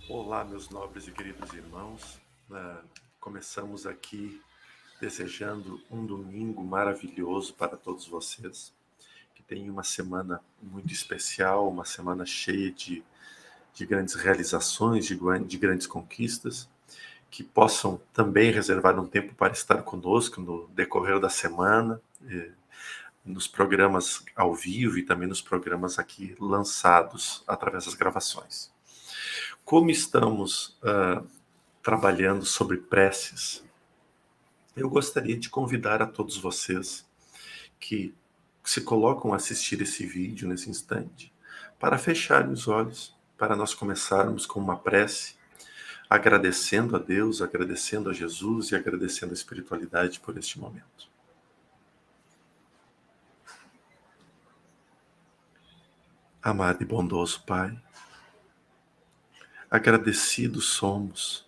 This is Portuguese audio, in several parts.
Olá, meus nobres e queridos irmãos. Começamos aqui desejando um domingo maravilhoso para todos vocês, que tenham uma semana muito especial, uma semana cheia de grandes realizações, de grandes conquistas, que possam também reservar um tempo para estar conosco no decorrer da semana, nos programas ao vivo e também nos programas aqui lançados através das gravações. Como estamos trabalhando sobre preces, eu gostaria de convidar a todos vocês que se colocam a assistir esse vídeo nesse instante para fecharem os olhos, para nós começarmos com uma prece, agradecendo a Deus, agradecendo a Jesus e agradecendo a espiritualidade por este momento. Amado e bondoso Pai, agradecidos somos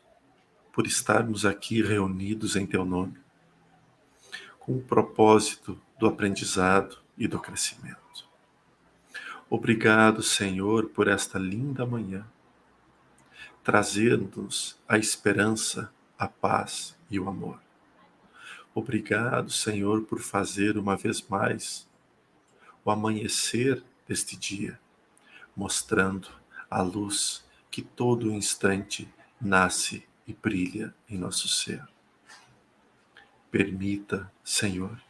por estarmos aqui reunidos em Teu nome, com o propósito do aprendizado e do crescimento. Obrigado, Senhor, por esta linda manhã, trazendo-nos a esperança, a paz e o amor. Obrigado, Senhor, por fazer uma vez mais o amanhecer deste dia, mostrando a luz que todo instante nasce e brilha em nosso ser. Permita, Senhor,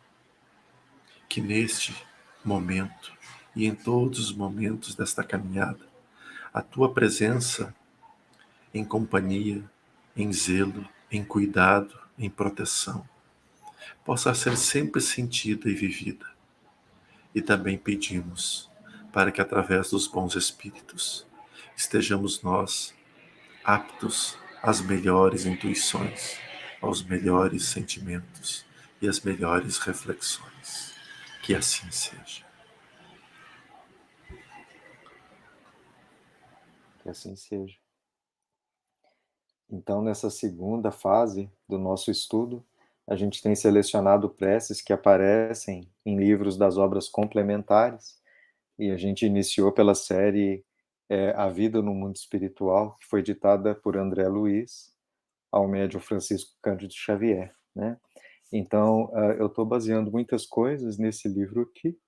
que neste momento e em todos os momentos desta caminhada, a Tua presença em companhia, em zelo, em cuidado, em proteção, possa ser sempre sentida e vivida. E também pedimos para que através dos bons espíritos estejamos nós aptos às melhores intuições, aos melhores sentimentos e às melhores reflexões. Que assim seja. Que assim seja. Então, nessa segunda fase do nosso estudo, a gente tem selecionado preces que aparecem em livros das obras complementares, e a gente iniciou pela série A Vida no Mundo Espiritual, que foi ditada por André Luiz, ao médium Francisco Cândido Xavier, né? Então, eu estou baseando muitas coisas nesse livro aqui,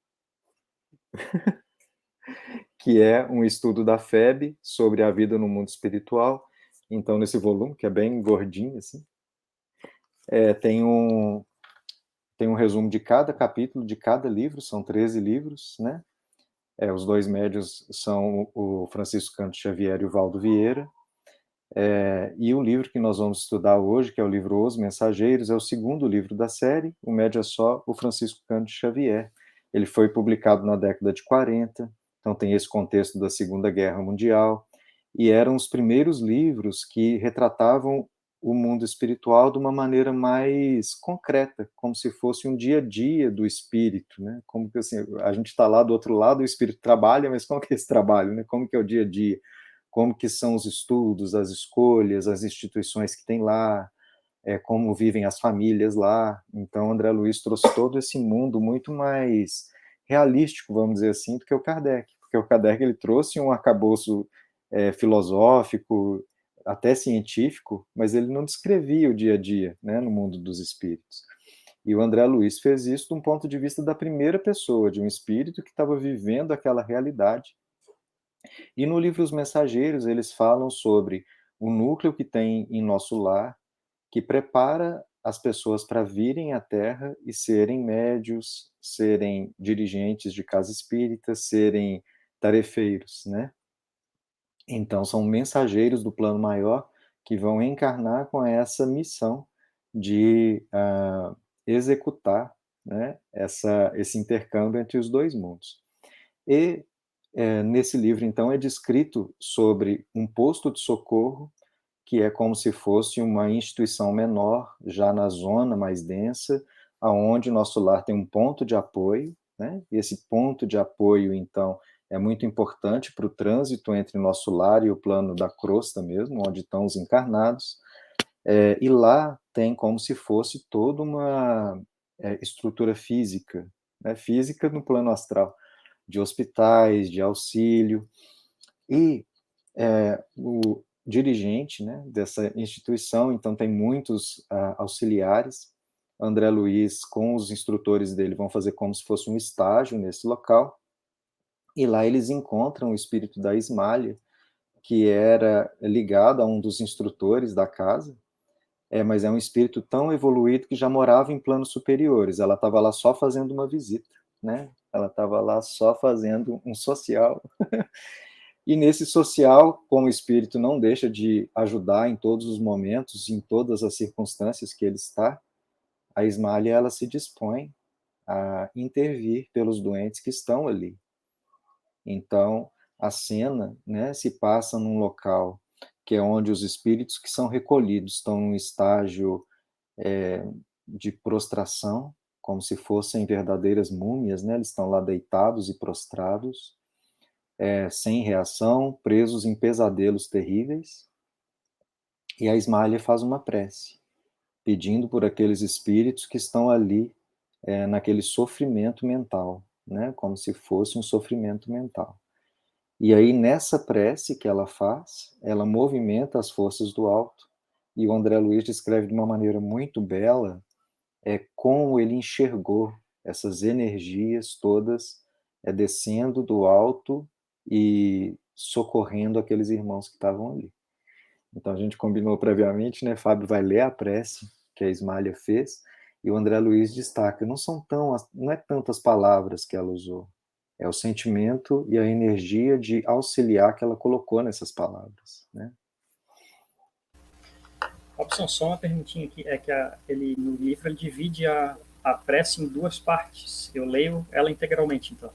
que é um estudo da FEB sobre a vida no mundo espiritual. Então, nesse volume, que é bem gordinho, assim, tem um resumo de cada capítulo, de cada livro, são 13 livros, né? Os dois médios são o Francisco Cândido Xavier e o Valdo Vieira. E o livro que nós vamos estudar hoje, que é o livro Os Mensageiros, é o segundo livro da série, o médio é só o Francisco Cândido Xavier. Ele foi publicado na década de 40, então tem esse contexto da Segunda Guerra Mundial, e eram os primeiros livros que retratavam o mundo espiritual de uma maneira mais concreta, como se fosse um dia a dia do espírito, né? Como que assim, a gente está lá do outro lado, o espírito trabalha, mas como que é esse trabalho, né? Como que é o dia a dia? Como que são os estudos, as escolhas, as instituições que tem lá, como vivem as famílias lá. Então, André Luiz trouxe todo esse mundo muito mais realístico, vamos dizer assim, do que o Kardec, porque o Kardec ele trouxe um arcabouço filosófico, até científico, mas ele não descrevia o dia a dia, né, no mundo dos espíritos. E o André Luiz fez isso de um ponto de vista da primeira pessoa, de um espírito que estava vivendo aquela realidade. E no livro Os Mensageiros, eles falam sobre o núcleo que tem em nosso lar, que prepara as pessoas para virem à Terra e serem médios, serem dirigentes de casa espírita, serem tarefeiros, né? Então, são mensageiros do plano maior que vão encarnar com essa missão de executar, né, esse intercâmbio entre os dois mundos. E nesse livro, então, é descrito sobre um posto de socorro, que é como se fosse uma instituição menor, já na zona mais densa, aonde nosso lar tem um ponto de apoio, né? E esse ponto de apoio, então, é muito importante para o trânsito entre nosso lar e o plano da crosta mesmo, onde estão os encarnados. E lá tem como se fosse toda uma estrutura física, né? Física no plano astral, de hospitais, de auxílio, e dirigente, né, dessa instituição, então tem muitos auxiliares. André Luiz, com os instrutores dele, vão fazer como se fosse um estágio nesse local, e lá eles encontram o espírito da Ismália, que era ligado a um dos instrutores da casa, mas é um espírito tão evoluído que já morava em planos superiores. Ela estava lá só fazendo uma visita, né? Ela estava lá só fazendo um social. E nesse social, como o espírito não deixa de ajudar em todos os momentos, em todas as circunstâncias que ele está, a Ismália, ela se dispõe a intervir pelos doentes que estão ali. Então, a cena, né, se passa num local que é onde os espíritos que são recolhidos estão num estágio de prostração, como se fossem verdadeiras múmias, né? Eles estão lá deitados e prostrados, sem reação, presos em pesadelos terríveis, e a Ismália faz uma prece, pedindo por aqueles espíritos que estão ali, naquele sofrimento mental, né? Como se fosse um sofrimento mental. E aí, nessa prece que ela faz, ela movimenta as forças do alto, e o André Luiz descreve de uma maneira muito bela como ele enxergou essas energias todas descendo do alto e socorrendo aqueles irmãos que estavam ali. Então a gente combinou previamente, né? Fábio vai ler a prece que a Ismália fez, e o André Luiz destaca, não é tantas palavras que ela usou, é o sentimento e a energia de auxiliar que ela colocou nessas palavras, né? Robson, só uma perguntinha aqui, é que ele, no livro ele divide a prece em duas partes. Eu leio ela integralmente, então.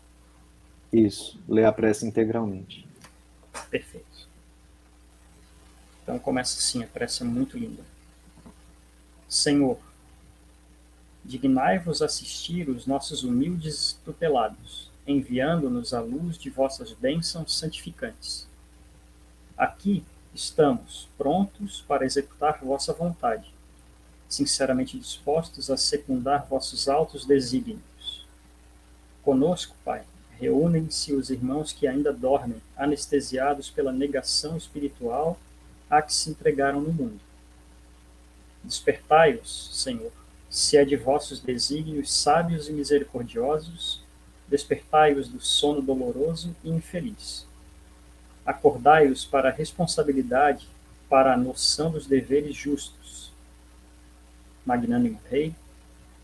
Isso, lê a prece integralmente. Perfeito. Então começa assim, a prece é muito linda. Senhor, dignai-vos assistir os nossos humildes tutelados, enviando-nos a luz de vossas bênçãos santificantes. Aqui estamos, prontos para executar vossa vontade, sinceramente dispostos a secundar vossos altos desígnios. Conosco, Pai, reúnem-se os irmãos que ainda dormem, anestesiados pela negação espiritual a que se entregaram no mundo. Despertai-os, Senhor, se é de vossos desígnios sábios e misericordiosos, despertai-os do sono doloroso e infeliz. Acordai-os para a responsabilidade, para a noção dos deveres justos. Magnânimo Rei,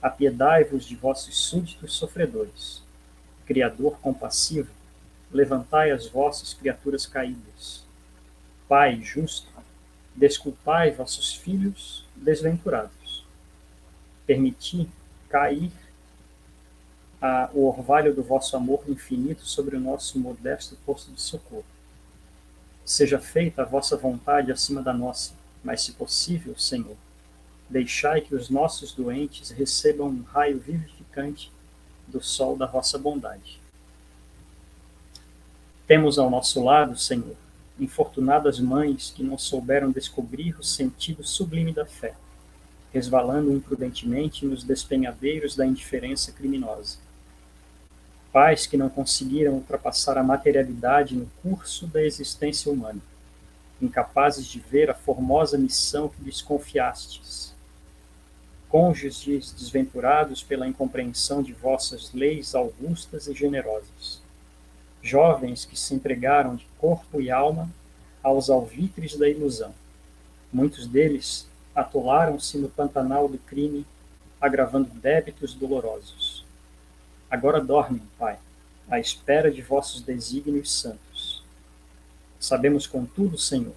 apiedai-vos de vossos súditos sofredores. Criador compassivo, levantai as vossas criaturas caídas. Pai justo, desculpai vossos filhos desventurados. Permiti cair o orvalho do vosso amor infinito sobre o nosso modesto posto de socorro. Seja feita a vossa vontade acima da nossa, mas, se possível, Senhor, deixai que os nossos doentes recebam um raio vivificante do sol da vossa bondade. Temos ao nosso lado, Senhor, infortunadas mães que não souberam descobrir o sentido sublime da fé, resvalando imprudentemente nos despenhadeiros da indiferença criminosa. Pais que não conseguiram ultrapassar a materialidade no curso da existência humana, incapazes de ver a formosa missão que lhes confiastes. Cônjuges desventurados pela incompreensão de vossas leis augustas e generosas. Jovens que se entregaram de corpo e alma aos alvitres da ilusão. Muitos deles atolaram-se no pantanal do crime, agravando débitos dolorosos. Agora dormem, Pai, à espera de vossos desígnios santos. Sabemos, contudo, Senhor,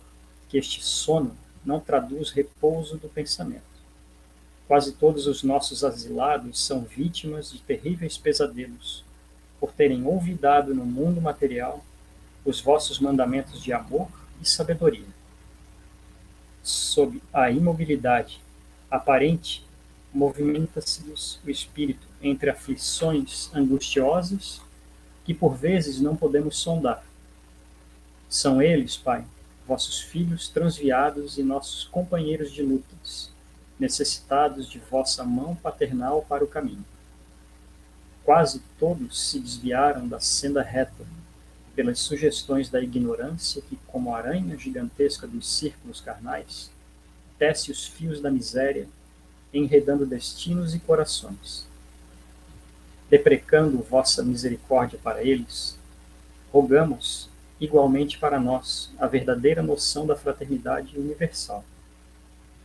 que este sono não traduz repouso do pensamento. Quase todos os nossos asilados são vítimas de terríveis pesadelos, por terem olvidado no mundo material os vossos mandamentos de amor e sabedoria. Sob a imobilidade aparente, movimenta-se-lhes o espírito entre aflições angustiosas que por vezes não podemos sondar. São eles, Pai, vossos filhos transviados e nossos companheiros de lutas, necessitados de vossa mão paternal para o caminho. Quase todos se desviaram da senda reta, pelas sugestões da ignorância que, como a aranha gigantesca dos círculos carnais, tece os fios da miséria, enredando destinos e corações. Deprecando vossa misericórdia para eles, rogamos, igualmente para nós, a verdadeira noção da fraternidade universal.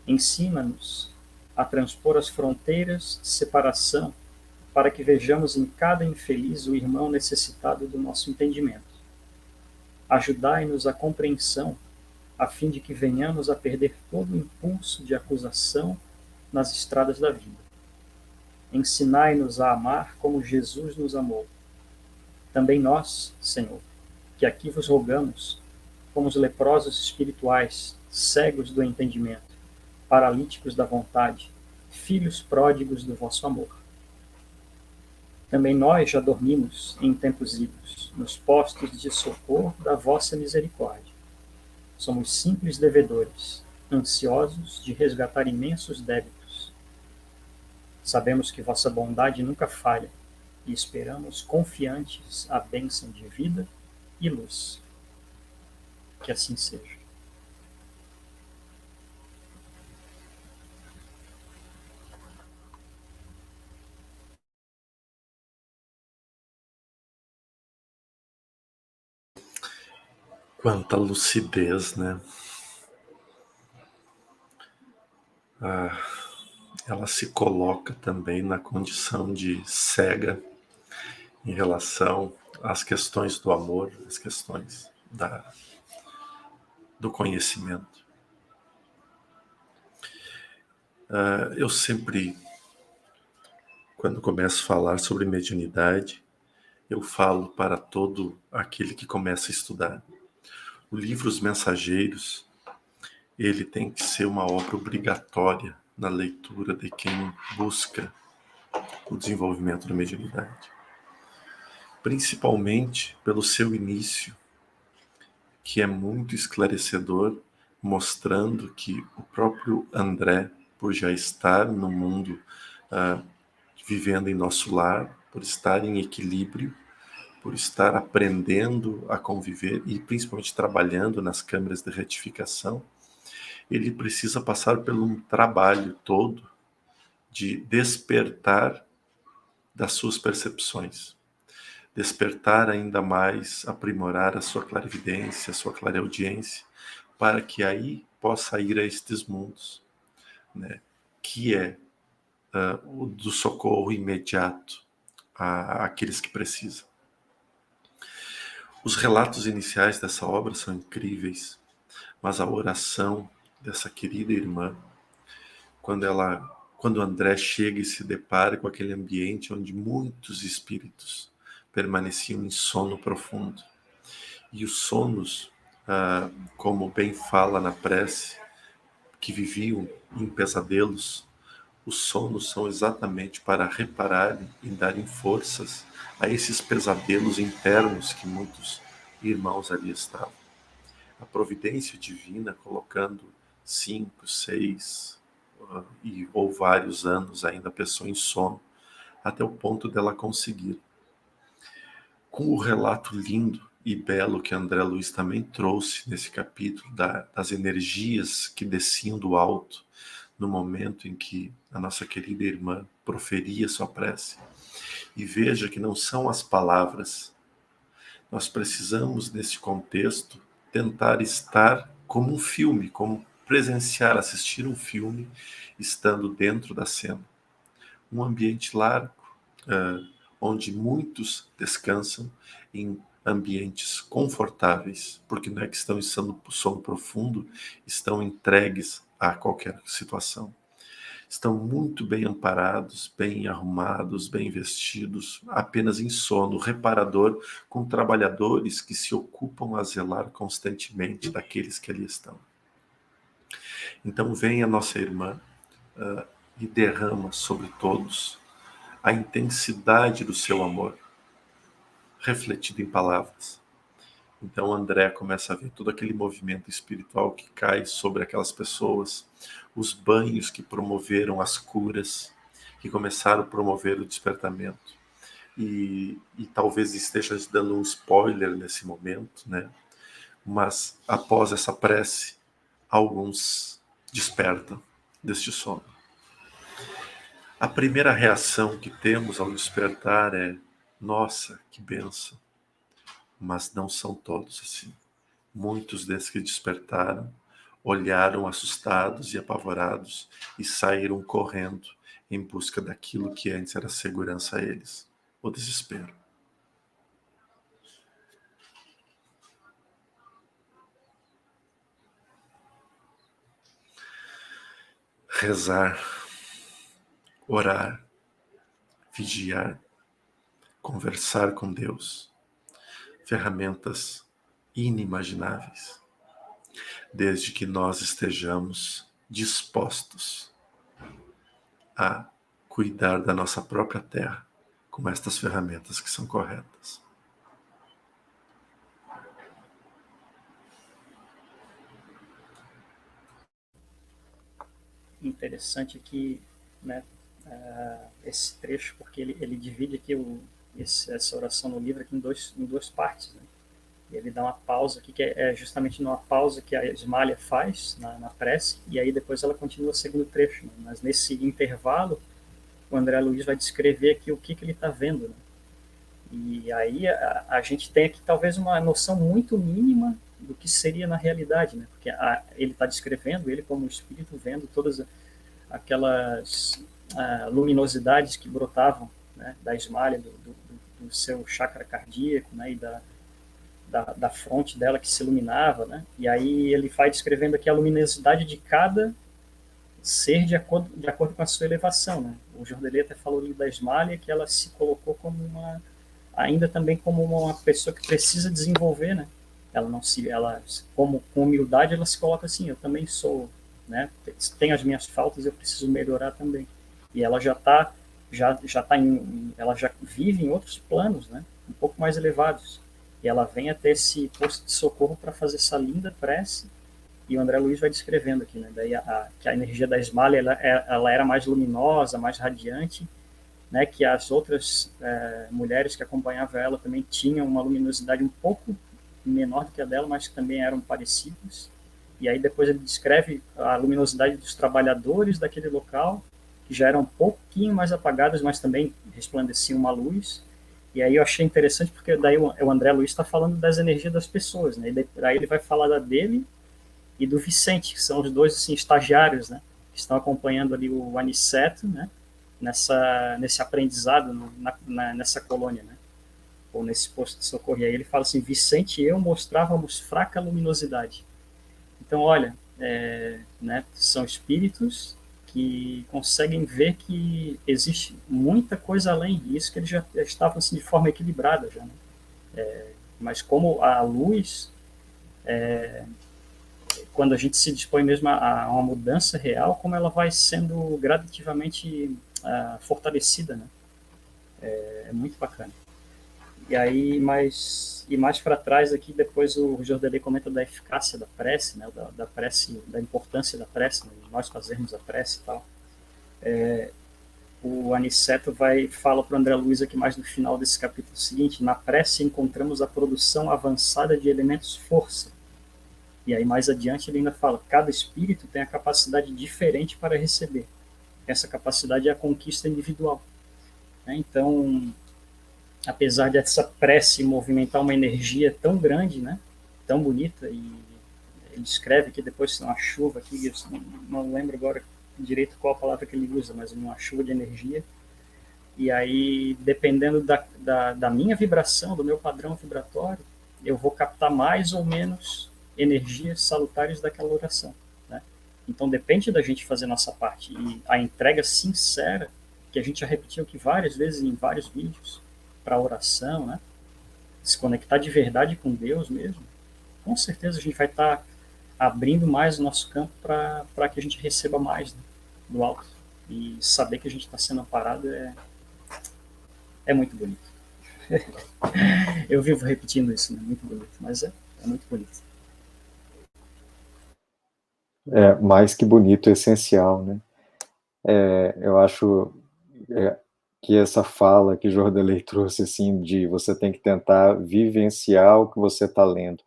Ensina-nos a transpor as fronteiras de separação para que vejamos em cada infeliz o irmão necessitado do nosso entendimento. Ajudai-nos a compreensão, a fim de que venhamos a perder todo o impulso de acusação nas estradas da vida. Ensinai-nos a amar como Jesus nos amou. Também nós, Senhor, que aqui vos rogamos, como os leprosos espirituais, cegos do entendimento, paralíticos da vontade, filhos pródigos do vosso amor. Também nós já dormimos em tempos idos, nos postos de socorro da vossa misericórdia. Somos simples devedores, ansiosos de resgatar imensos débitos. Sabemos que vossa bondade nunca falha e esperamos confiantes a bênção de vida e luz. Que assim seja. Quanta lucidez, né? Ela se coloca também na condição de cega em relação às questões do amor, às questões do conhecimento. Eu sempre, quando começo a falar sobre mediunidade, eu falo para todo aquele que começa a estudar. O livro Os Mensageiros, ele tem que ser uma obra obrigatória na leitura de quem busca o desenvolvimento da mediunidade. Principalmente pelo seu início, que é muito esclarecedor, mostrando que o próprio André, por já estar no mundo, vivendo em nosso lar, por estar em equilíbrio, por estar aprendendo a conviver e principalmente trabalhando nas câmeras de retificação, ele precisa passar por um trabalho todo de despertar das suas percepções, despertar ainda mais, aprimorar a sua clarividência, a sua clareaudiência, para que aí possa ir a estes mundos, né, que é o do socorro imediato àqueles que precisam. Os relatos iniciais dessa obra são incríveis, mas a oração dessa querida irmã, quando André chega e se depara com aquele ambiente onde muitos espíritos permaneciam em sono profundo. E os sonos, como bem fala na prece, que viviam em pesadelos, os sonos são exatamente para repararem e darem forças a esses pesadelos internos que muitos irmãos ali estavam. A providência divina colocando 5, 6 ou vários anos ainda a pessoa em sono, até o ponto dela conseguir. Com o relato lindo e belo que André Luiz também trouxe nesse capítulo, das energias que desciam do alto, no momento em que a nossa querida irmã proferia sua prece. E veja que não são as palavras. Nós precisamos, nesse contexto, tentar estar como um filme, como presenciar, assistir um filme, estando dentro da cena. Um ambiente largo, onde muitos descansam em ambientes confortáveis, porque não é que estão em sono profundo, estão entregues a qualquer situação. Estão muito bem amparados, bem arrumados, bem vestidos, apenas em sono reparador, com trabalhadores que se ocupam a zelar constantemente daqueles que ali estão. Então vem a nossa irmã e derrama sobre todos a intensidade do seu amor, refletido em palavras. Então André começa a ver todo aquele movimento espiritual que cai sobre aquelas pessoas, os banhos que promoveram as curas, que começaram a promover o despertamento. e talvez esteja dando um spoiler nesse momento, né? Mas após essa prece, alguns despertam deste sono. A primeira reação que temos ao despertar é: nossa, que bênção! Mas não são todos assim. Muitos desses que despertaram olharam assustados e apavorados e saíram correndo em busca daquilo que antes era segurança a eles, o desespero. Rezar, orar, vigiar, conversar com Deus, ferramentas inimagináveis, desde que nós estejamos dispostos a cuidar da nossa própria terra com estas ferramentas que são corretas. Interessante aqui, né, esse trecho, porque ele divide aqui essa oração no livro aqui em duas partes, né? E ele dá uma pausa aqui, que é justamente numa pausa que a Ismália faz na prece, e aí depois ela continua o segundo trecho, né? Mas nesse intervalo, o André Luiz vai descrever aqui o que ele está vendo, né? E aí a gente tem aqui talvez uma noção muito mínima do que seria na realidade, né? Porque ele está descrevendo, ele como espírito, vendo todas aquelas luminosidades que brotavam, né, da Ismália, do seu chakra cardíaco, né, e da fronte dela que se iluminava, né? E aí ele vai descrevendo aqui a luminosidade de cada ser de acordo com a sua elevação, né? O Jordelê até falou ali da Ismália, que ela se colocou como ainda também como uma pessoa que precisa desenvolver, né? Ela como com humildade ela se coloca assim: eu também sou, né? Tenho as minhas faltas, eu preciso melhorar também. E ela ela já vive em outros planos, né? Um pouco mais elevados. E ela vem até esse posto de socorro para fazer essa linda prece. E o André Luiz vai descrevendo aqui, né? Daí que a energia da Ismália ela era mais luminosa, mais radiante, né? Que as outras mulheres que acompanhavam ela também tinham uma luminosidade um pouco menor do que a dela, mas que também eram parecidos. E aí depois ele descreve a luminosidade dos trabalhadores daquele local, que já eram um pouquinho mais apagadas, mas também resplandeciam uma luz. E aí eu achei interessante, porque daí o André Luiz está falando das energias das pessoas, né? E daí ele vai falar da dele e do Vicente, que são os dois assim, estagiários, né? Que estão acompanhando ali o Aniceto, né? Nesse aprendizado, nessa colônia, né? Ou nesse posto de socorro. E aí ele fala assim: Vicente e eu mostrávamos fraca luminosidade. Então, olha, né, são espíritos que conseguem ver que existe muita coisa além, e isso que eles já estavam assim, de forma equilibrada já, né? Mas como a luz, quando a gente se dispõe mesmo a uma mudança real, como ela vai sendo gradativamente fortalecida, né? É muito bacana. E aí, mais para trás aqui, depois o Jordelê comenta da eficácia da prece, né? Da prece, da importância da prece, né? Nós fazermos a prece e tal. O Aniceto fala para o André Luiz aqui mais no final desse capítulo seguinte: na prece encontramos a produção avançada de elementos força. E aí mais adiante ele ainda fala: cada espírito tem a capacidade diferente para receber. Essa capacidade é a conquista individual, né? Então, apesar dessa prece movimentar uma energia tão grande, né, tão bonita, e ele descreve que depois uma chuva aqui, eu não lembro agora direito qual a palavra que ele usa, mas uma chuva de energia, e aí dependendo da minha vibração, do meu padrão vibratório, eu vou captar mais ou menos energias salutares daquela oração, né? Então depende da gente fazer nossa parte, e a entrega sincera, que a gente já repetiu aqui várias vezes em vários vídeos, para a oração, né? Se conectar de verdade com Deus mesmo, com certeza a gente vai estar abrindo mais o nosso campo para que a gente receba mais, né, do alto. E saber que a gente está sendo amparado é muito bonito. Eu vivo repetindo isso, né? Muito bonito, mas é muito bonito. Mais que bonito, essencial, né? Eu acho que essa fala que Jordelei trouxe, assim, de você tem que tentar vivenciar o que você está lendo.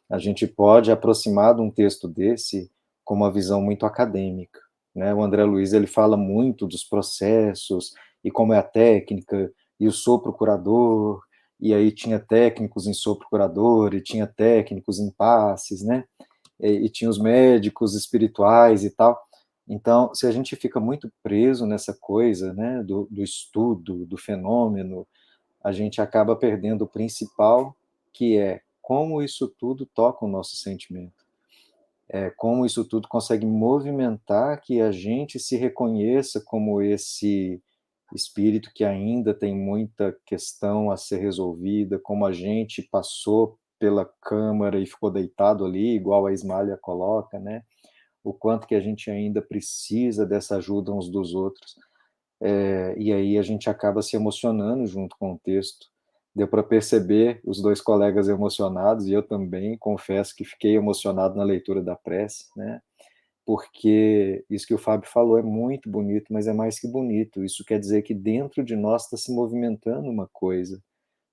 A gente pode aproximar de um texto desse com uma visão muito acadêmica, né? O André Luiz, ele fala muito dos processos e como é a técnica e o sopro curador, e aí tinha técnicos em sopro curador e tinha técnicos em passes, né? E tinha os médicos espirituais e tal. Então, se a gente fica muito preso nessa coisa, né, do estudo, do fenômeno, a gente acaba perdendo o principal, que é como isso tudo toca o nosso sentimento. Como isso tudo consegue movimentar que a gente se reconheça como esse espírito que ainda tem muita questão a ser resolvida, como a gente passou pela câmara e ficou deitado ali, igual a Ismália coloca, né? O quanto que a gente ainda precisa dessa ajuda uns dos outros. E aí a gente acaba se emocionando junto com o texto. Deu para perceber os dois colegas emocionados, e eu também confesso que fiquei emocionado na leitura da prece, né? Porque isso que o Fábio falou é muito bonito, mas é mais que bonito. Isso quer dizer que dentro de nós está se movimentando uma coisa.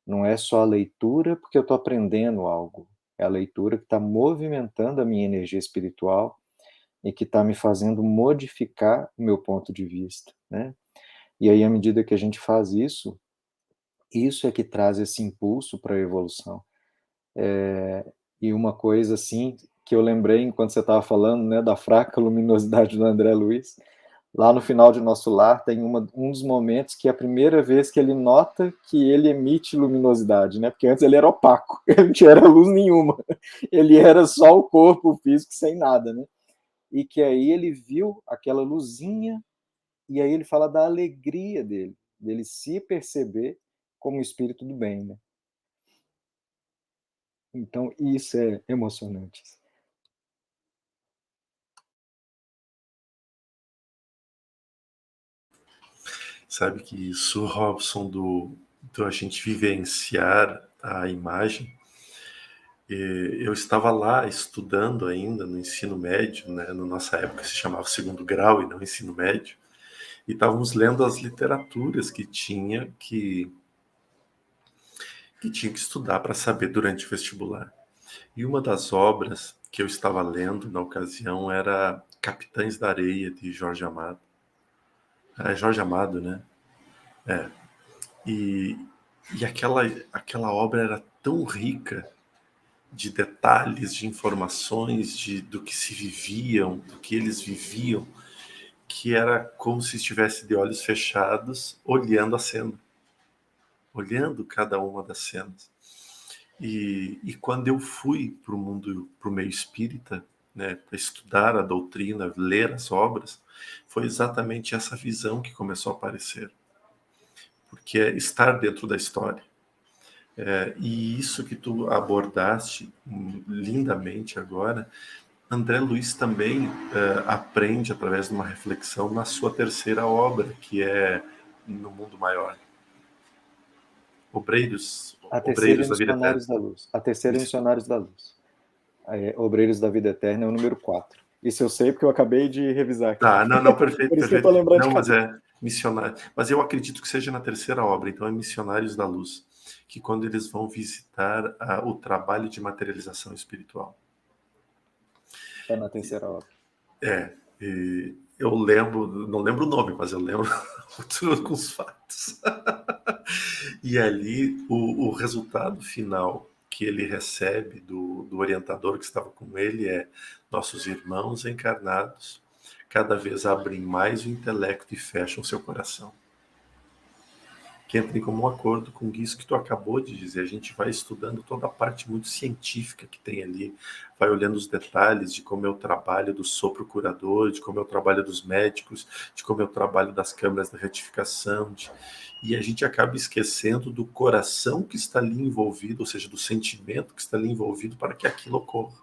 Não é só a leitura porque eu estou aprendendo algo. É a leitura que está movimentando a minha energia espiritual e que está me fazendo modificar o meu ponto de vista, né? E aí, à medida que a gente faz isso, isso é que traz esse impulso para a evolução. E uma coisa, assim, que eu lembrei enquanto você estava falando, né, da fraca luminosidade do André Luiz, lá no final de Nosso Lar tem um dos momentos que é a primeira vez que ele nota que ele emite luminosidade, né? Porque antes ele era opaco, ele não tinha luz nenhuma, ele era só o corpo físico sem nada, né? E que aí ele viu aquela luzinha, e aí ele fala da alegria dele se perceber como o espírito do bem, né? Então isso é emocionante. Sabe que isso, Robson, do a gente vivenciar a imagem. Eu estava lá estudando ainda no ensino médio, né? Na nossa época se chamava segundo grau e não ensino médio, e estávamos lendo as literaturas que tinha que estudar para saber durante o vestibular. E uma das obras que eu estava lendo na ocasião era Capitães da Areia, de Jorge Amado. É Jorge Amado, né? É. E, e aquela obra era tão rica de detalhes, de informações, do que se viviam, do que eles viviam, que era como se estivesse de olhos fechados, olhando a cena, olhando cada uma das cenas. E quando eu fui para o mundo, para o meio espírita, né, para estudar a doutrina, ler as obras, foi exatamente essa visão que começou a aparecer, porque é estar dentro da história. E isso que tu abordaste lindamente agora, André Luiz também aprende através de uma reflexão na sua terceira obra, que é No Mundo Maior. A terceira é Obreiros da Vida Eterna. Missionários da Luz. A terceira é Missionários da Luz. Obreiros da Vida Eterna é o número 4. Isso eu sei porque eu acabei de revisar aqui. Tá, não, perfeito, Por isso perfeito. que eu tô lembrando Não, de mas cabeça. é missionário. Mas eu acredito que seja na terceira obra, então é Missionários da Luz, que quando eles vão visitar o trabalho de materialização espiritual. É na terceira obra. Eu lembro, não lembro o nome, mas eu lembro com os fatos. E ali o resultado final que ele recebe do orientador que estava com ele é: nossos irmãos encarnados cada vez abrem mais o intelecto e fecham seu coração. Que entra em comum acordo com isso que tu acabou de dizer. A gente vai estudando toda a parte muito científica que tem ali, vai olhando os detalhes de como é o trabalho do sopro curador, de como é o trabalho dos médicos, de como é o trabalho das câmaras de retificação, e a gente acaba esquecendo do coração que está ali envolvido, ou seja, do sentimento que está ali envolvido para que aquilo ocorra.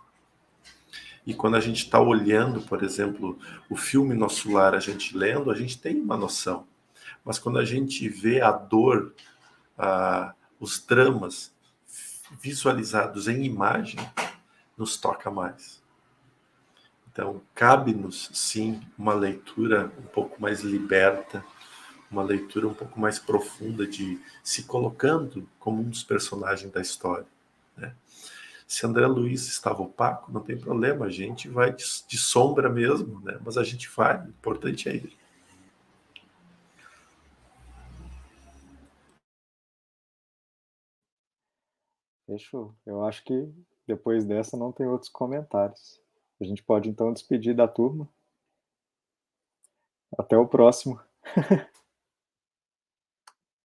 E quando a gente está olhando, por exemplo, o filme Nosso Lar, a gente lendo, a gente tem uma noção. Mas quando a gente vê a dor, os dramas visualizados em imagem, nos toca mais. Então, cabe-nos, sim, uma leitura um pouco mais liberta, uma leitura um pouco mais profunda de se colocando como um dos personagens da história, né? Se André Luiz estava opaco, não tem problema, a gente vai de sombra mesmo, né? Mas a gente vai, o importante é ele. Fechou. Eu acho que depois dessa não tem outros comentários. A gente pode então despedir da turma. Até o próximo.